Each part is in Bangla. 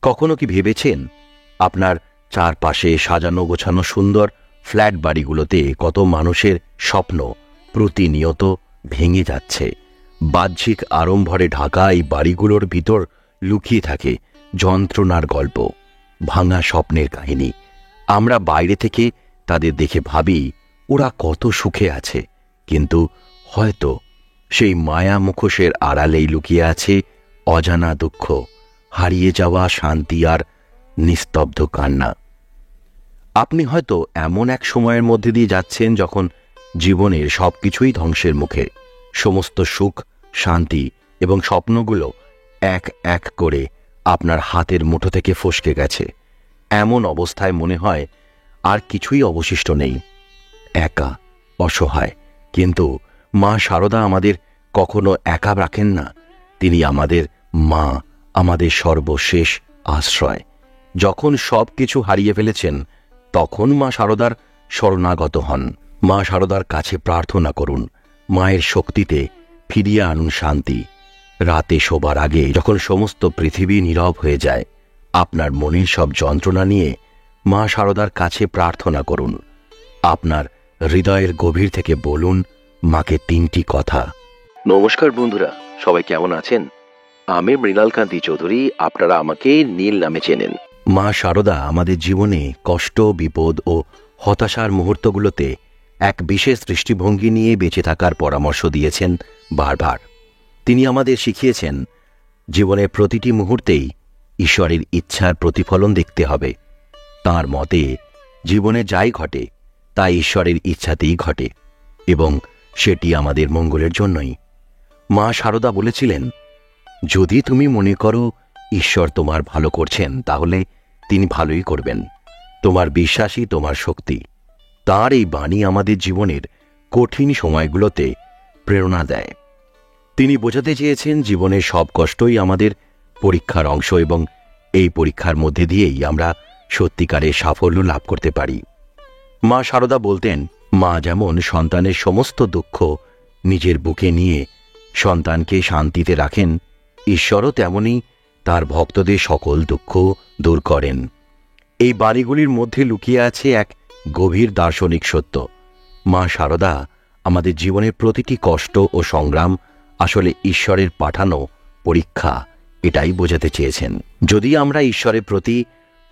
কখনো কি ভেবেছেন আপনার চারপাশে সাজানো গোছানো সুন্দর ফ্ল্যাট বাড়িগুলোতে কত মানুষের স্বপ্ন প্রতিনিয়ত ভেঙে যাচ্ছে? বাহ্যিক আড়ম্বরে ঢাকা এই বাড়িগুলোর ভিতর লুকিয়ে থাকে যন্ত্রণার গল্প, ভাঙা স্বপ্নের কাহিনী। আমরা বাইরে থেকে তাদের দেখে ভাবি ওরা কত সুখে আছে, কিন্তু হয়তো সেই মায়া মুখোশের আড়ালেই লুকিয়ে আছে অজানা দুঃখ, হারিয়ে যাওয়া শান্তি আর নিস্তব্ধ কান্না। আপনি হয়তো এমন এক সময়ের মধ্যে দিয়ে যাচ্ছেন যখন জীবনের সবকিছুই ধ্বংসের মুখে, সমস্ত সুখ শান্তি এবং স্বপ্নগুলো এক এক করে আপনার হাতের মুঠো থেকে ফসকে গেছে। এমন অবস্থায় মনে হয় আর কিছুই অবশিষ্ট নেই, একা অসহায়। কিন্তু মা শারদা আমাদের কখনো একা রাখেন না। তিনি আমাদের মা, আমাদের সর্বশেষ আশ্রয়। যখন সব কিছু হারিয়ে ফেলেছেন তখন মা শারদার শরণাগত হন। মা শারদার কাছে প্রার্থনা করুন, মায়ের শক্তিতে ফিরিয়ে আনুন শান্তি। রাতে শোবার আগে যখন সমস্ত পৃথিবী নীরব হয়ে যায়, আপনার মনের সব যন্ত্রণা নিয়ে মা শারদার কাছে প্রার্থনা করুন। আপনার হৃদয়ের গভীর থেকে বলুন মাকে তিনটি কথা। নমস্কার বন্ধুরা, সবাই কেমন আছেন? আমি মৃণালকান্তি চৌধুরী, আপনারা আমাকে নীল নামে চেনেন। মা শারদা আমাদের জীবনে কষ্ট, বিপদ ও হতাশার মুহূর্তগুলোতে এক বিশেষ দৃষ্টিভঙ্গি নিয়ে বেঁচে থাকার পরামর্শ দিয়েছেন বারবার। তিনি আমাদের শিখিয়েছেন জীবনের প্রতিটি মুহূর্তেই ঈশ্বরের ইচ্ছার প্রতিফলন দেখতে হবে। তাঁর মতে জীবনে যাই ঘটে তা ঈশ্বরের ইচ্ছাতেই ঘটে এবং সেটি আমাদের মঙ্গলের জন্যই। মা শারদা বলেছিলেন, যদি তুমি মনে করো ঈশ্বর তোমার ভালো করছেন তাহলে তিনি ভালোই করবেন। তোমার বিশ্বাসই তোমার শক্তি। তাঁর এই বাণী আমাদের জীবনের কঠিন সময়গুলোতে প্রেরণা দেয়। তিনি বোঝাতে চেয়েছেন জীবনের সব কষ্টই আমাদের পরীক্ষার অংশ এবং এই পরীক্ষার মধ্যে দিয়েই আমরা সত্যিকারের সাফল্য লাভ করতে পারি। মা শারদা বলতেন, মা যেমন সন্তানের সমস্ত দুঃখ নিজের বুকে নিয়ে সন্তানকে শান্তিতে রাখেন, ঈশ্বরও তেমনি তার ভক্তদের সকল দুঃখ দূর করেন। এই বাণীগুলির মধ্যে লুকিয়ে আছে এক গভীর দার্শনিক সত্য। মা শারদা আমাদের জীবনের প্রতিটি কষ্ট ও সংগ্রাম আসলে ঈশ্বরের পাঠানো পরীক্ষা, এটাই বোঝাতে চেয়েছেন। যদি আমরা ঈশ্বরের প্রতি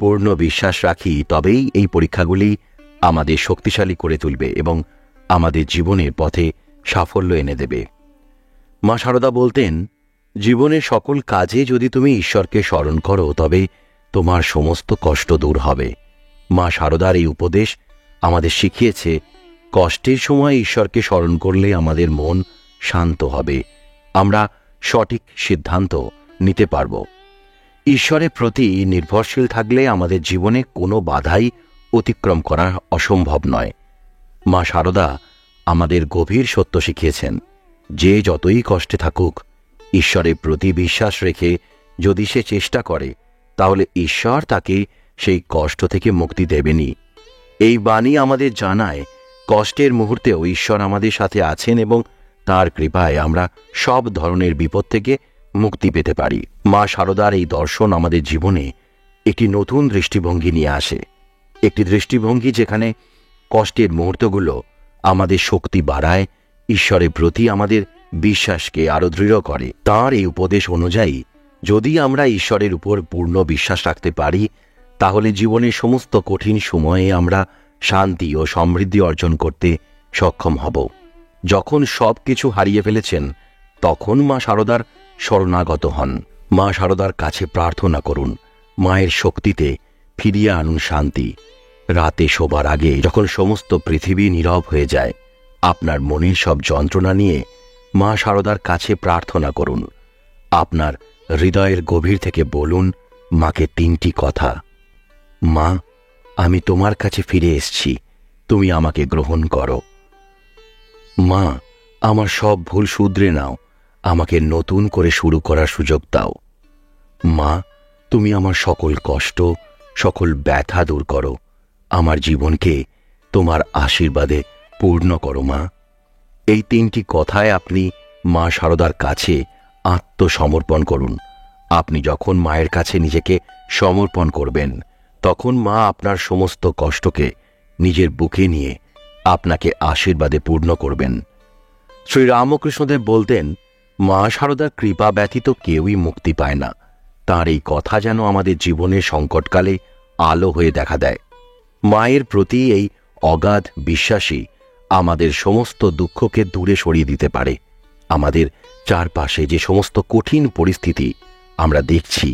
পূর্ণ বিশ্বাস রাখি তবেই এই পরীক্ষাগুলি আমাদের শক্তিশালী করে তুলবে এবং আমাদের জীবনের পথে সাফল্য এনে দেবে। মা শারদা বলতেন, জীবনের সকল কাজে যদি তুমি ঈশ্বরকে স্মরণ করো তবে তোমার সমস্ত কষ্ট দূর হবে। মা শারদার এই উপদেশ আমাদের শিখিয়েছে কষ্টের সময় ঈশ্বরকে স্মরণ করলে আমাদের মন শান্ত হবে, আমরা সঠিক সিদ্ধান্ত নিতে পারব। ঈশ্বরের প্রতি নির্ভরশীল থাকলে আমাদের জীবনে কোনো বাধাই অতিক্রম করা অসম্ভব নয়। মা শারদা আমাদের গভীর সত্য শিখিয়েছেন, যে যতই কষ্টে থাকুক ঈশ্বরের প্রতি বিশ্বাস রেখে যদি সে চেষ্টা করে তাহলে ঈশ্বর তাকে সেই কষ্ট থেকে মুক্তি দেবেনই। এই বাণী আমাদের জানায় কষ্টের মুহূর্তেও ঈশ্বর আমাদের সাথে আছেন এবং তাঁর কৃপায় আমরা সব ধরনের বিপদ থেকে মুক্তি পেতে পারি। মা শারদার এই দর্শন আমাদের জীবনে একটি নতুন দৃষ্টিভঙ্গি নিয়ে আসে, একটি দৃষ্টিভঙ্গি যেখানে কষ্টের মুহূর্তগুলো আমাদের শক্তি বাড়ায়, ঈশ্বরের প্রতি আমাদের বিশ্বাসকে আরো দৃঢ় করে। তাঁর এই উপদেশ অনুযায়ী যদি আমরা ঈশ্বরের উপর পূর্ণ বিশ্বাস রাখতে পারি তাহলে জীবনের সমস্ত কঠিন সময়ে আমরা শান্তি ও সমৃদ্ধি অর্জন করতে সক্ষম হব। যখন সব কিছু হারিয়ে ফেলেছেন তখন মা শারদার শরণাগত হন। মা শারদার কাছে প্রার্থনা করুন, মায়ের শক্তিতে ফিরিয়ে আনুন শান্তি। রাতে শোবার আগে যখন সমস্ত পৃথিবী নীরব হয়ে যায়, আপনার মনের সব যন্ত্রণা নিয়ে মা শারদার কাছে প্রার্থনা করুন। আপনার হৃদয়ের গভীর থেকে বলুন মাকে তিনটি কথা। মা, আমি তোমার কাছে ফিরে এসেছি, তুমি আমাকে গ্রহণ করো। মা, আমার সব ভুল শুধরে নাও, আমাকে নতুন করে শুরু করার সুযোগ দাও। মা, তুমি আমার সকল কষ্ট, সকল ব্যথা দূর করো, আমার জীবনকে তোমার আশীর্বাদে পূর্ণ করো। মা, এই তিনটি কথায় আপনি মা শারদার কাছে আত্মসমর্পণ করুন। আপনি যখন মায়ের কাছে নিজেকে সমর্পণ করবেন, তখন মা আপনার সমস্ত কষ্টকে নিজের বুকে নিয়ে আপনাকে আশীর্বাদে পূর্ণ করবেন। শ্রী রামকৃষ্ণদেব বলতেন, মা শারদার কৃপা ব্যতীত কেউই মুক্তি পায় না। তাঁর এই কথা যেন আমাদের জীবনের সংকটকালে আলো হয়ে দেখা দেয়। মায়ের প্রতি এই অগাধ বিশ্বাসী আমাদের সমস্ত দুঃখকে দূরে সরিয়ে দিতে পারে। আমাদের চারপাশে যে সমস্ত কঠিন পরিস্থিতি আমরা দেখছি,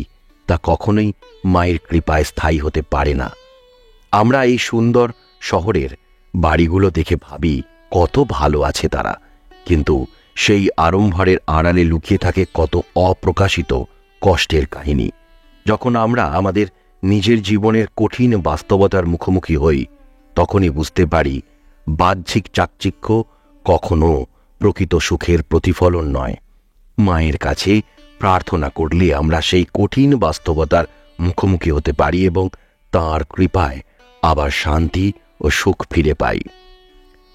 তা কখনোই মায়ের কৃপায় স্থায়ী হতে পারে না। আমরা এই সুন্দর শহরের বাড়িগুলো দেখে ভাবি কত ভালো আছে তারা, কিন্তু সেই আড়ম্বরের আড়ালে লুকিয়ে থাকে কত অপ্রকাশিত কষ্টের কাহিনী। যখন আমরা আমাদের নিজের জীবনের কঠিন বাস্তবতার মুখোমুখি হই, তখনই বুঝতে পারি বাহ্যিক চাকচিক্য কখনো প্রকৃত সুখের প্রতিফলন নয়। মায়ের কাছে প্রার্থনা করলে আমরা সেই কঠিন বাস্তবতার মুখোমুখি হতে পারি এবং তাঁর কৃপায় আবার শান্তি ও সুখ ফিরে পাই।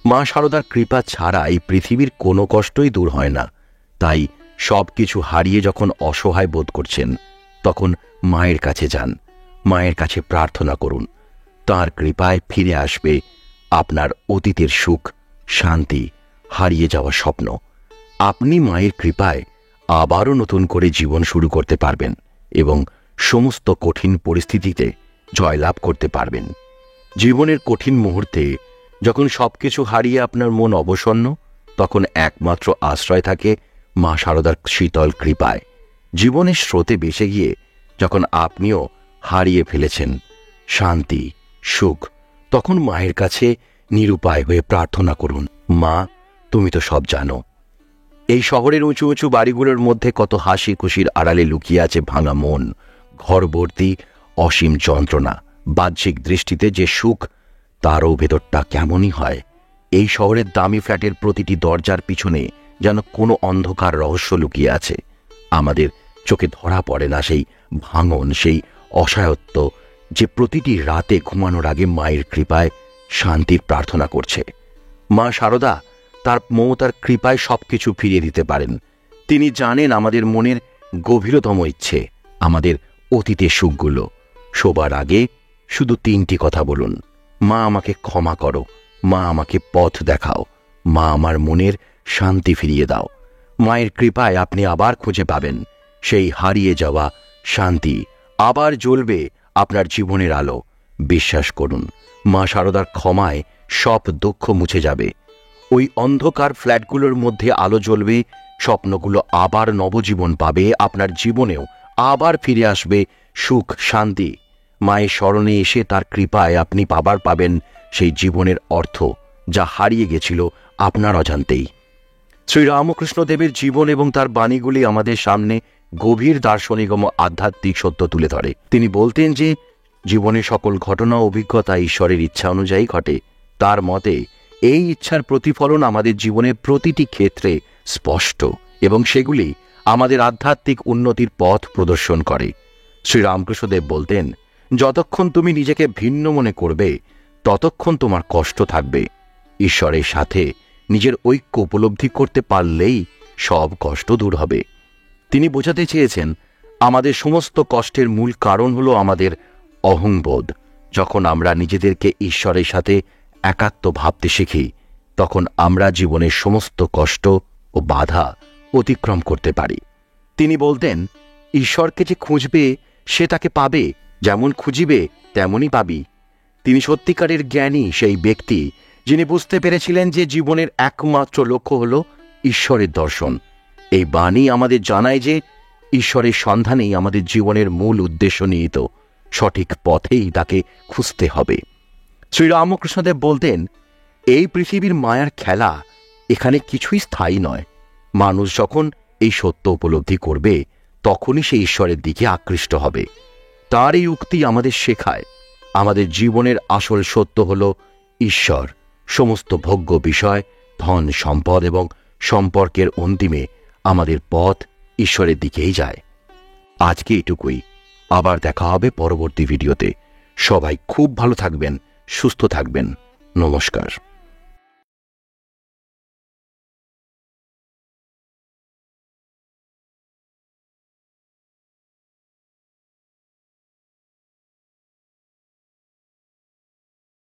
মা শারদার কৃপা ছাড়া এই পৃথিবীর কোনো কষ্টই দূর হয় না। তাই সব কিছু হারিয়ে যখন অসহায় বোধ করছেন, তখন মায়ের কাছে যান, মায়ের কাছে প্রার্থনা করুন। তাঁর কৃপায় ফিরে আসবে আপনার অতীতের সুখ, শান্তি, হারিয়ে যাওয়া স্বপ্ন। আপনি মায়ের কৃপায় আবারও নতুন করে জীবন শুরু করতে পারবেন এবং সমস্ত কঠিন পরিস্থিতিতে জয়লাভ করতে পারবেন। জীবনের কঠিন মুহূর্তে যখন সবকিছু হারিয়ে আপনার মন অবসন্ন, তখন একমাত্র আশ্রয় থাকে মা শারদার শীতল কৃপায়। জীবনের স্রোতে ভেসে গিয়ে যখন আপনিও হারিয়ে ফেলেছেন শান্তি, সুখ, তখন মায়ের কাছে নিরুপায় হয়ে প্রার্থনা করুন, মা তুমি তো সব জানো। এই শহরের উঁচু উঁচু বাড়িগুলোর মধ্যে কত হাসি খুশির আড়ালে লুকিয়ে আছে ভাঙা মন, ঘরভর্তি অসীম যন্ত্রণা। বাহ্যিক দৃষ্টিতে যে সুখ, তারও ভেতরটা কেমনই হয়। এই শহরের দামি ফ্ল্যাটের প্রতিটি দরজার পিছনে যেন কোনো অন্ধকার রহস্য লুকিয়ে আছে। আমাদের চোখে ধরা পড়ে না সেই ভাঙন, সেই অসহায়ত্ব যে প্রতিটি রাতে ঘুমানোর আগে মায়ের কৃপায় শান্তির প্রার্থনা করছে। মা শারদা তার মমতার কৃপায় সবকিছু ফিরিয়ে দিতে পারেন। তিনি জানেন আমাদের মনের গভীরতম ইচ্ছে, আমাদের অতীতের সুখগুলো। শোবার আগে শুধু 3টি কথা বলুন, মা আমাকে ক্ষমা করো, মা আমাকে পথ দেখাও, মা আমার মনের শান্তি ফিরিয়ে দাও। মায়ের কৃপায় আপনি আবার খুঁজে পাবেন সেই হারিয়ে যাওয়া শান্তি। আবার জ্বলবে আপনার জীবনের আলো। বিশ্বাস করুন, মা শারদার ক্ষমায় সব দুঃখ মুছে যাবে। ওই অন্ধকার ফ্ল্যাটগুলোর মধ্যে আলো জ্বলবে, স্বপ্নগুলো আবার নবজীবন পাবে, আপনার জীবনেও আবার ফিরে আসবে সুখ, শান্তি। মায়ের শরণে এসে তার কৃপায় আপনি পাবেন সেই জীবনের অর্থ, যা হারিয়ে গেছিল আপনার অজান্তেই। শ্রী রামকৃষ্ণদেবের জীবন এবং তার বাণীগুলি আমাদের সামনে গভীর দার্শনিক ও আধ্যাত্মিক সত্য তুলে ধরে। তিনি বলতেন যে জীবনের সকল ঘটনা ও অভিজ্ঞতা ঈশ্বরের ইচ্ছা অনুযায়ী ঘটে। তার মতে এই ইচ্ছার প্রতিফলন আমাদের জীবনের প্রতিটি ক্ষেত্রে স্পষ্ট এবং সেগুলি আমাদের আধ্যাত্মিক উন্নতির পথ প্রদর্শন করে। শ্রী রামকৃষ্ণদেব বলতেন, যতক্ষণ তুমি নিজেকে ভিন্ন মনে করবে, ততক্ষণ তোমার কষ্ট থাকবে। ঈশ্বরের সাথে নিজের ঐক্য উপলব্ধি করতে পারলেই সব কষ্ট দূর হবে। তিনি বোঝাতে চেয়েছেন, আমাদের সমস্ত কষ্টের মূল কারণ হলো আমাদের অহংবোধ। যখন আমরা নিজেদেরকে ঈশ্বরের সাথে একাত্ম ভাবতে শিখি, তখন আমরা জীবনের সমস্ত কষ্ট ও বাধা অতিক্রম করতে পারি। তিনি বলতেন, ঈশ্বরকে যে খুঁজবে সে তাকে পাবে, যেমন খুঁজিবে তেমনই পাবি। তিনি সত্যিকারের জ্ঞানী সেই ব্যক্তি যিনি বুঝতে পেরেছিলেন যে জীবনের একমাত্র লক্ষ্য হল ঈশ্বরের দর্শন। এই বাণী আমাদের জানায় যে ঈশ্বরের সন্ধানেই আমাদের জীবনের মূল উদ্দেশ্য নিহিত, সঠিক পথেই তাকে খুঁজতে হবে। শ্রী রামকৃষ্ণদেব বলতেন, এই পৃথিবীর মায়ার খেলা, এখানে কিছুই স্থায়ী নয়। মানুষ যখন এই সত্য উপলব্ধি করবে, তখনই সে ঈশ্বরের দিকে আকৃষ্ট হবে। তার এই উক্তি আমাদের শেখায়, আমাদের জীবনের আসল সত্য হল ঈশ্বর। সমস্ত ভোগ্য বিষয়, ধন সম্পদ এবং সম্পর্কের অন্তিমে আমাদের পথ ঈশ্বরের দিকেই যায়। আজকে এটুকুই, আবার দেখা হবে পরবর্তী ভিডিওতে। সবাই খুব ভালো থাকবেন, সুস্থ থাকবেন। নমস্কার।